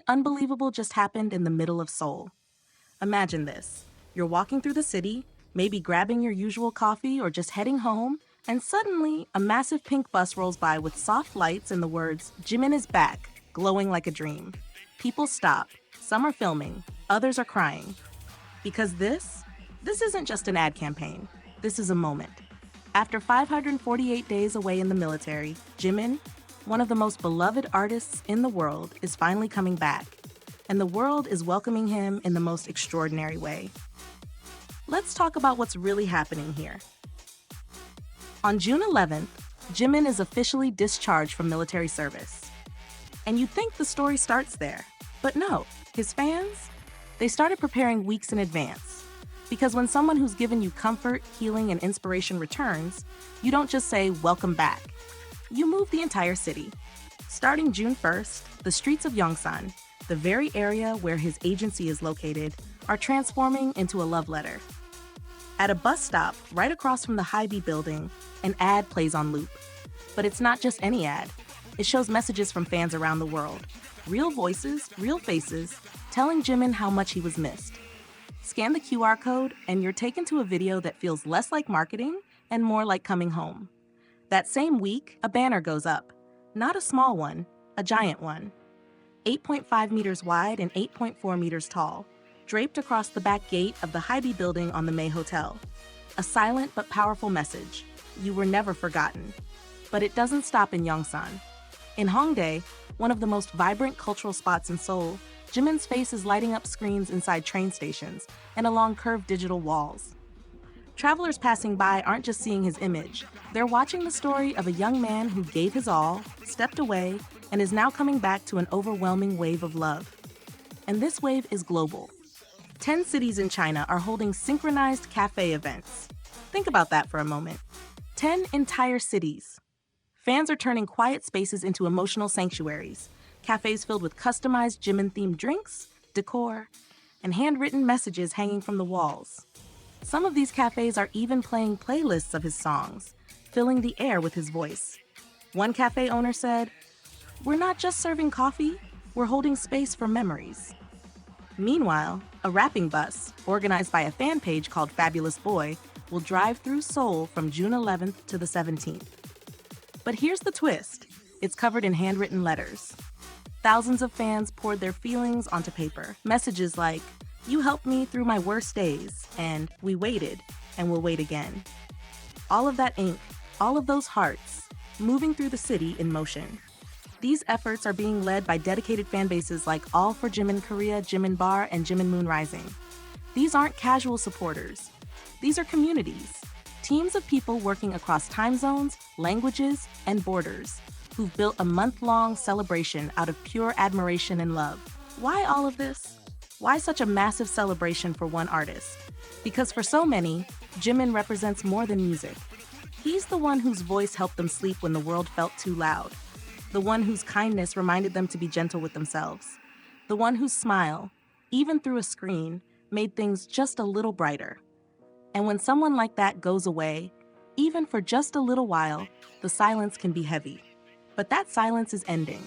unbelievable just happened in the middle of Seoul. Imagine this. You're walking through the city, maybe grabbing your usual coffee or just heading home, and suddenly a massive pink bus rolls by with soft lights and the words, "Jimin is back," glowing like a dream. People stop. Some are filming. Others are crying. Because this isn't just an ad campaign. This is a moment. After 548 days away in the military, Jimin, one of the most beloved artists in the world, is finally coming back. And the world is welcoming him in the most extraordinary way. Let's talk about what's really happening here. On June 11th, Jimin is officially discharged from military service. And you'd think the story starts there. But no, his fans, they started preparing weeks in advance. Because when someone who's given you comfort, healing, and inspiration returns, you don't just say, "Welcome back." You move the entire city. Starting June 1st, the streets of Yongsan, the very area where his agency is located, are transforming into a love letter. At a bus stop right across from the Hy-Vee building, an ad plays on loop. But it's not just any ad. It shows messages from fans around the world. Real voices, real faces, telling Jimin how much he was missed. Scan the QR code and you're taken to a video that feels less like marketing and more like coming home. That same week, a banner goes up. Not a small one, a giant one. 8.5 meters wide and 8.4 meters tall, draped across the back gate of the Hy-Vee building on the May Hotel. A silent but powerful message. You were never forgotten. But it doesn't stop in Yongsan. In Hongdae, one of the most vibrant cultural spots in Seoul, Jimin's face is lighting up screens inside train stations and along curved digital walls. Travelers passing by aren't just seeing his image. They're watching the story of a young man who gave his all, stepped away, and is now coming back to an overwhelming wave of love. And this wave is global. 10 cities in China are holding synchronized cafe events. Think about that for a moment. 10 entire cities. Fans are turning quiet spaces into emotional sanctuaries. Cafes filled with customized Jimin-themed drinks, decor, and handwritten messages hanging from the walls. Some of these cafes are even playing playlists of his songs, filling the air with his voice. One cafe owner said, "We're not just serving coffee, we're holding space for memories." Meanwhile, a rapping bus, organized by a fan page called Fabulous Boy, will drive through Seoul from June 11th to the 17th. But here's the twist. It's covered in handwritten letters. Thousands of fans poured their feelings onto paper. Messages like, "You helped me through my worst days," and "We waited, and we'll wait again." All of that ink, all of those hearts, moving through the city in motion. These efforts are being led by dedicated fan bases like All for Jimin Korea, Jimin Bar, and Jimin Moon Rising. These aren't casual supporters. These are communities. Teams of people working across time zones, languages, and borders, who've built a month-long celebration out of pure admiration and love. Why all of this? Why such a massive celebration for one artist? Because for so many, Jimin represents more than music. He's the one whose voice helped them sleep when the world felt too loud. The one whose kindness reminded them to be gentle with themselves. The one whose smile, even through a screen, made things just a little brighter. And when someone like that goes away, even for just a little while, the silence can be heavy. But that silence is ending.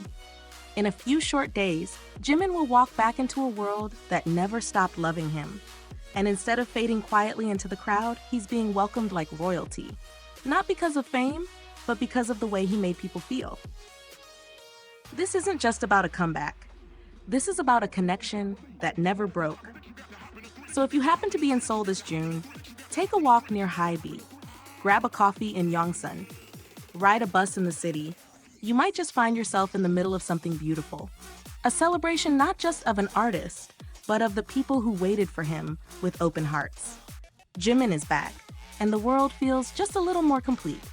In a few short days, Jimin will walk back into a world that never stopped loving him. And instead of fading quietly into the crowd, he's being welcomed like royalty. Not because of fame, but because of the way he made people feel. This isn't just about a comeback. This is about a connection that never broke. So if you happen to be in Seoul this June, take a walk near Hy-Vee, grab a coffee in Yongsan, ride a bus in the city. You might just find yourself in the middle of something beautiful. A celebration not just of an artist, but of the people who waited for him with open hearts. Jimin is back, and the world feels just a little more complete.